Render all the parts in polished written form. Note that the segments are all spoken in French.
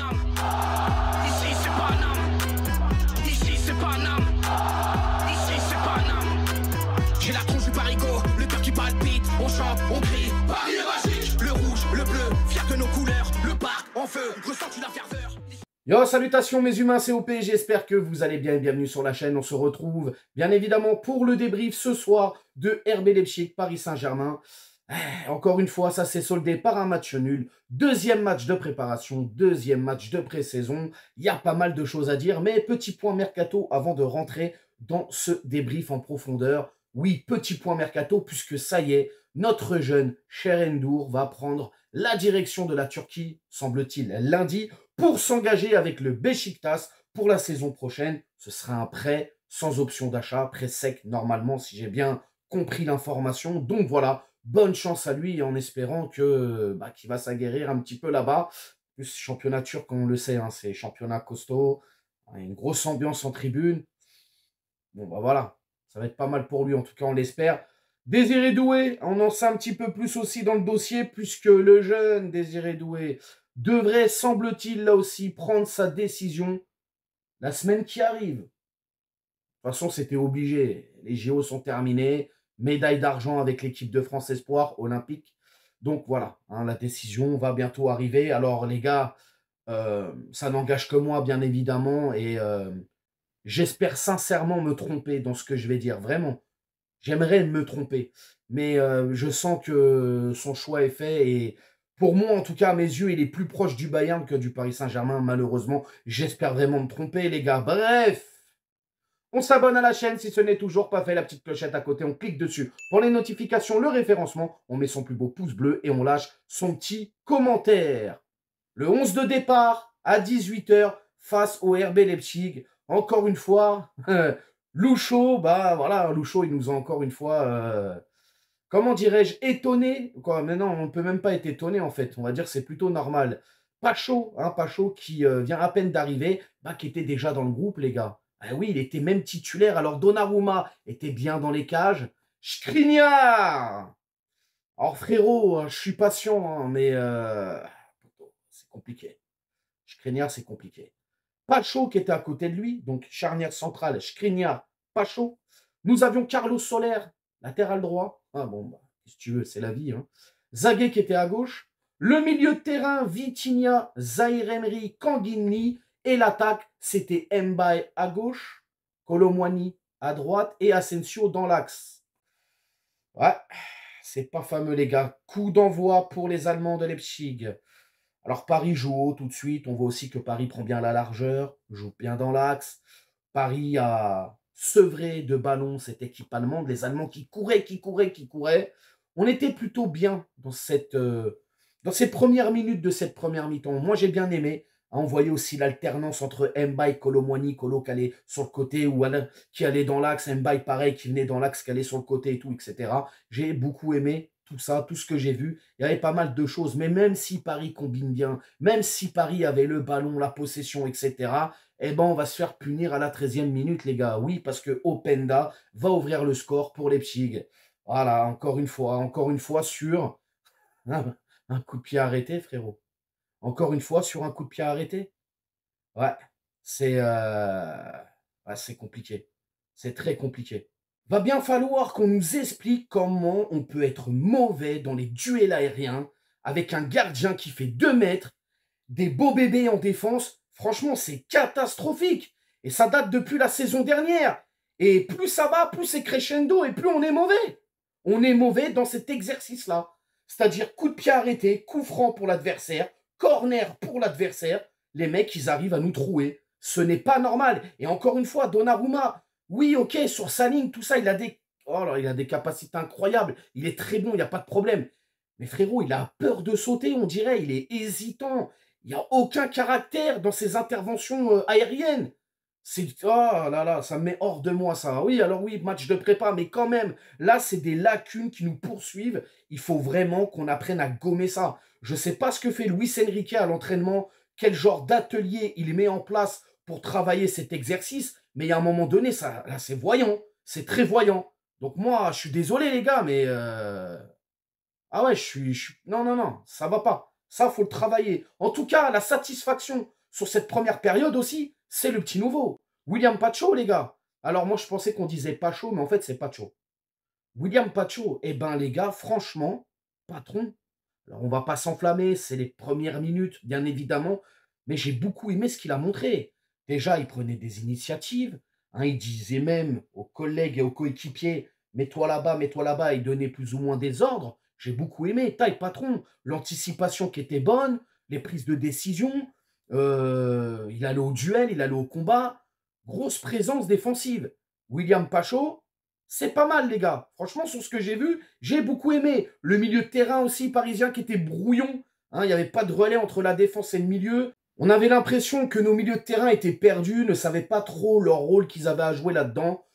Paname. Ici c'est Paname. Ici c'est Paname. Ici c'est Paname. J'ai la tronche du parigot, le cœur qui palpite. On chante, on crie, Paris est magique. Le rouge, le bleu, fier de nos couleurs. Le parc en feu, ressens-tu la ferveur? Yo, salutations mes humains, c'est OP, j'espère que vous allez bien et bienvenue sur la chaîne. On se retrouve bien évidemment pour le débrief ce soir de RB Leipzig, Paris Saint-Germain. Encore une fois, ça s'est soldé par un match nul. Deuxième match de préparation, deuxième match de pré-saison. Il y a pas mal de choses à dire, mais petit point mercato avant de rentrer dans ce débrief en profondeur. Oui, petit point mercato, puisque ça y est, notre jeune cher N'Dour va prendre la direction de la Turquie, semble-t-il, lundi, pour s'engager avec le Beşiktaş pour la saison prochaine. Ce sera un prêt sans option d'achat, prêt sec normalement, si j'ai bien compris l'information. Donc voilà, bonne chance à lui en espérant que qu'il va s'aguerrir un petit peu là-bas. Plus championnat turc, on le sait, hein, c'est championnat costaud, une grosse ambiance en tribune. Bon, voilà, ça va être pas mal pour lui, en tout cas, on l'espère. Désiré Doué, on en sait un petit peu plus aussi dans le dossier, puisque le jeune Désiré Doué devrait, semble-t-il, là aussi, prendre sa décision la semaine qui arrive. De toute façon, c'était obligé. Les JO sont terminés. Médaille d'argent avec l'équipe de France Espoir olympique. Donc voilà, hein, la décision va bientôt arriver. Alors les gars, ça n'engage que moi, bien évidemment, et j'espère sincèrement me tromper dans ce que je vais dire, vraiment. J'aimerais me tromper, mais je sens que son choix est fait et pour moi, en tout cas, à mes yeux, il est plus proche du Bayern que du Paris Saint-Germain, malheureusement. J'espère vraiment me tromper, les gars. Bref, on s'abonne à la chaîne si ce n'est toujours pas fait, la petite clochette à côté, on clique dessus pour les notifications, le référencement, on met son plus beau pouce bleu et on lâche son petit commentaire. Le 11 de départ à 18 h face au RB Leipzig. Encore une fois, Loucho, voilà, Loucho, il nous a encore une fois, comment dirais-je, étonné. Quoi, mais non, on ne peut même pas être étonné en fait. On va dire que c'est plutôt normal. Pacho, hein, Pacho qui vient à peine d'arriver, qui était déjà dans le groupe, les gars. Ah oui, il était même titulaire. Alors Donnarumma était bien dans les cages. Skriniar. Alors frérot, je suis patient, hein, mais c'est compliqué. Skriniar, c'est compliqué. Pacho qui était à côté de lui, donc charnière centrale, Skriniar, Pacho. Nous avions Carlos Soler, latéral droit. Ah bon, si tu veux, c'est la vie. Hein. Zagué qui était à gauche. Le milieu de terrain, Vitinha, Zahir Emery, Kanguinli. Et l'attaque, c'était Mbaye à gauche, Colomwani à droite et Asensio dans l'axe. Ouais, c'est pas fameux les gars. Coup d'envoi pour les Allemands de Leipzig. Alors Paris joue haut tout de suite. On voit aussi que Paris prend bien la largeur, joue bien dans l'axe. Paris a sevré de ballons cette équipe allemande. Les Allemands qui couraient. On était plutôt bien dans ces premières minutes de cette première mi-temps. Moi, j'ai bien aimé. On voyait aussi l'alternance entre Mbaye, Colomwani, Colo qui allait sur le côté ou Alain qui allait dans l'axe. Mbaye, pareil, qui venait dans l'axe, qui allait sur le côté et tout, etc. J'ai beaucoup aimé tout ça, tout ce que j'ai vu. Il y avait pas mal de choses. Mais même si Paris combine bien, même si Paris avait le ballon, la possession, etc., eh ben, on va se faire punir à la 13e minute, les gars. Oui, parce que Openda va ouvrir le score pour Leipzig. Voilà, encore une fois sur un coup de pied arrêté, frérot. Encore une fois sur un coup de pied arrêté. Ouais, c'est compliqué. C'est très compliqué. Va bien falloir qu'on nous explique comment on peut être mauvais dans les duels aériens avec un gardien qui fait 2 mètres, des beaux bébés en défense. Franchement, c'est catastrophique. Et ça date depuis la saison dernière. Et plus ça va, plus c'est crescendo et plus on est mauvais. On est mauvais dans cet exercice-là. C'est-à-dire coup de pied arrêté, coup franc pour l'adversaire, corner pour l'adversaire. Les mecs, ils arrivent à nous trouer. Ce n'est pas normal. Et encore une fois, Donnarumma, oui, ok, sur sa ligne, tout ça, il a des capacités incroyables. Il est très bon, il n'y a pas de problème. Mais frérot, il a peur de sauter, on dirait. Il est hésitant. Il n'y a aucun caractère dans ses interventions aériennes. Oh là là, ça me met hors de moi, ça. Oui, alors oui, match de prépa, mais quand même, là, c'est des lacunes qui nous poursuivent. Il faut vraiment qu'on apprenne à gommer ça. Je ne sais pas ce que fait Luis Enrique à l'entraînement, quel genre d'atelier il met en place pour travailler cet exercice, mais il y a un moment donné, ça, là, c'est voyant. C'est très voyant. Donc moi, je suis désolé, les gars, mais... Ah ouais, non, ça va pas. Ça, faut le travailler. En tout cas, la satisfaction sur cette première période aussi, c'est le petit nouveau. William Pacho, les gars. Alors moi, je pensais qu'on disait Pacho, mais en fait, c'est Pacho. William Pacho, eh ben les gars, franchement, patron. Alors on va pas s'enflammer, c'est les premières minutes, bien évidemment, mais j'ai beaucoup aimé ce qu'il a montré. Déjà, il prenait des initiatives, hein, il disait même aux collègues et aux coéquipiers, mets-toi là-bas, il donnait plus ou moins des ordres. J'ai beaucoup aimé, taille patron, l'anticipation qui était bonne, les prises de décision, il allait au duel, il allait au combat, grosse présence défensive. William Pacho, c'est pas mal, les gars. Franchement, sur ce que j'ai vu, j'ai beaucoup aimé. Le milieu de terrain aussi parisien qui était brouillon. Hein, il n'y avait pas de relais entre la défense et le milieu. On avait l'impression que nos milieux de terrain étaient perdus, ne savaient pas trop leur rôle qu'ils avaient à jouer là-dedans.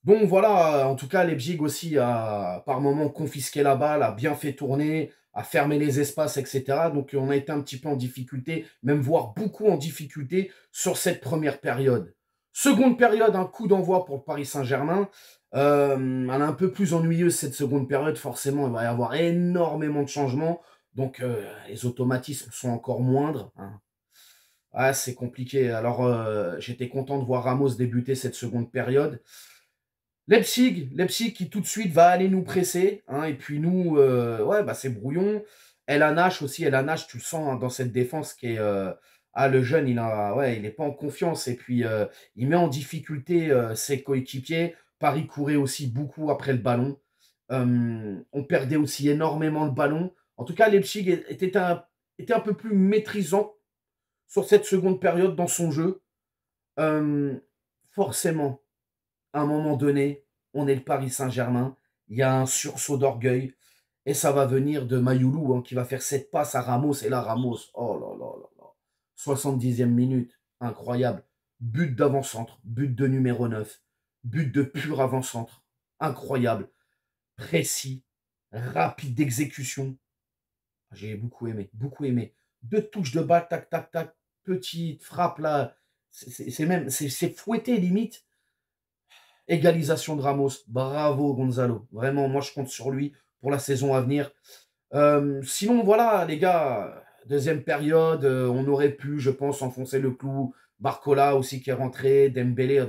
Donc voilà, en tout cas, Leipzig aussi a par moments confisqué la balle, a bien fait tourner, a fermé les espaces, etc. Donc on a été un petit peu en difficulté, même voire beaucoup en difficulté sur cette première période. Seconde période, un coup d'envoi pour le Paris Saint-Germain. Elle est un peu plus ennuyeuse cette seconde période, forcément, il va y avoir énormément de changements, donc les automatismes sont encore moindres. Hein. Ah, c'est compliqué. Alors, j'étais content de voir Ramos débuter cette seconde période. Leipzig qui tout de suite va aller nous presser, hein, et puis nous, ouais, bah, c'est brouillon. Elanash aussi, Elanash, tu le sens hein, dans cette défense qui est... le jeune, il n'est pas en confiance, et puis il met en difficulté ses coéquipiers. Paris courait aussi beaucoup après le ballon. On perdait aussi énormément le ballon. En tout cas, Leipzig était un peu plus maîtrisant sur cette seconde période dans son jeu. Forcément, à un moment donné, on est le Paris Saint-Germain. Il y a un sursaut d'orgueil. Et ça va venir de Mayoulou, hein, qui va faire cette passe à Ramos. Et là, Ramos, oh là là là là. 70e minute, incroyable. But d'avant-centre, but de numéro 9. But de pur avant-centre. Incroyable. Précis. Rapide d'exécution. J'ai beaucoup aimé. Beaucoup aimé. 2 touches de balle, tac, tac, tac. Petite frappe là. C'est fouetté limite. Égalisation de Ramos. Bravo Gonzalo. Vraiment, moi je compte sur lui pour la saison à venir. Sinon, voilà les gars. Deuxième période, on aurait pu, je pense, enfoncer le clou. Barcola aussi qui est rentré. Dembélé,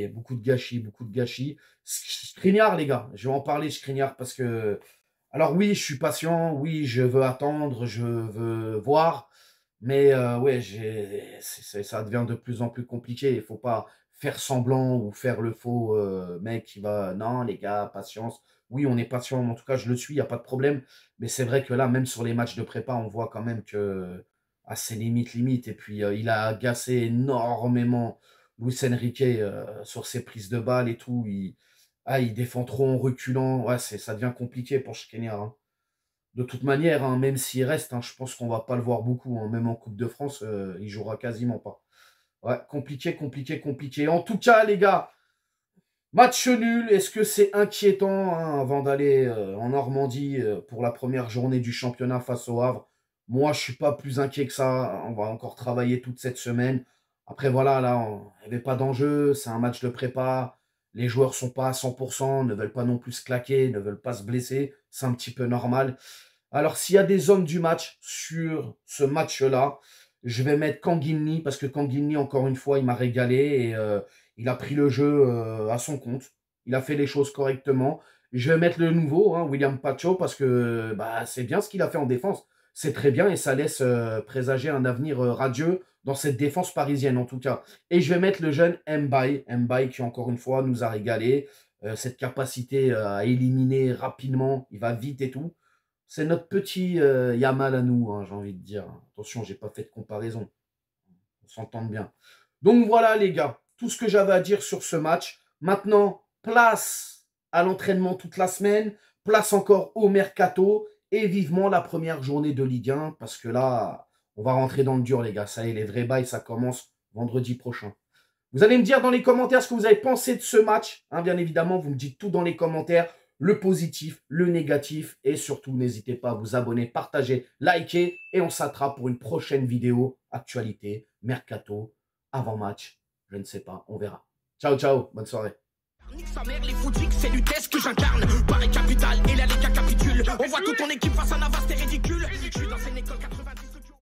beaucoup de gâchis, beaucoup de gâchis. Skriniar, les gars, je vais en parler, Skriniar, parce que... Alors oui, je suis patient, oui, je veux attendre, je veux voir, mais ouais, ça devient de plus en plus compliqué. Il ne faut pas faire semblant ou faire le faux mec qui va... Non, les gars, patience. Oui, on est patient, en tout cas, je le suis, il n'y a pas de problème. Mais c'est vrai que là, même sur les matchs de prépa, on voit quand même que... Ah, c'est limite. Et puis, il a agacé énormément... Luis Enrique sur ses prises de balles et tout, il défend trop en reculant. Ouais, ça devient compliqué pour Skriniar. Hein. De toute manière, hein, même s'il reste, hein, je pense qu'on ne va pas le voir beaucoup. Hein. Même en Coupe de France, il jouera quasiment pas. Ouais, compliqué. En tout cas, les gars, match nul. Est-ce que c'est inquiétant hein, avant d'aller en Normandie pour la première journée du championnat face au Havre? Moi, je ne suis pas plus inquiet que ça. On va encore travailler toute cette semaine. Après, voilà, là, il n'y avait pas d'enjeu, c'est un match de prépa, les joueurs ne sont pas à 100%, ne veulent pas non plus se claquer, ne veulent pas se blesser, c'est un petit peu normal. Alors, s'il y a des hommes du match sur ce match-là, je vais mettre Canguilny, parce que Canguilny, encore une fois, il m'a régalé et il a pris le jeu à son compte. Il a fait les choses correctement. Je vais mettre le nouveau, hein, William Pacho, parce que bah, c'est bien ce qu'il a fait en défense. C'est très bien et ça laisse présager un avenir radieux dans cette défense parisienne en tout cas. Et je vais mettre le jeune Mbaye qui encore une fois nous a régalé. Cette capacité à éliminer rapidement, il va vite et tout. C'est notre petit Yamal à nous, hein, j'ai envie de dire. Attention, j'ai pas fait de comparaison. On s'entend bien. Donc voilà les gars, tout ce que j'avais à dire sur ce match. Maintenant, place à l'entraînement toute la semaine, place encore au mercato. Et vivement la première journée de Ligue 1, parce que là, on va rentrer dans le dur, les gars. Ça y est, les vrais bails, ça commence vendredi prochain. Vous allez me dire dans les commentaires ce que vous avez pensé de ce match. Hein, bien évidemment, vous me dites tout dans les commentaires. Le positif, le négatif. Et surtout, n'hésitez pas à vous abonner, partager, liker. Et on s'attrape pour une prochaine vidéo. Actualité, mercato, avant-match. Je ne sais pas, on verra. Ciao, ciao, bonne soirée. Nique sa mère, les footix, c'est l'UTES que j'incarne. Paris capitale et la Liga capitule. On voit toute ton équipe face à Navas, c'est ridicule. Je suis dans une école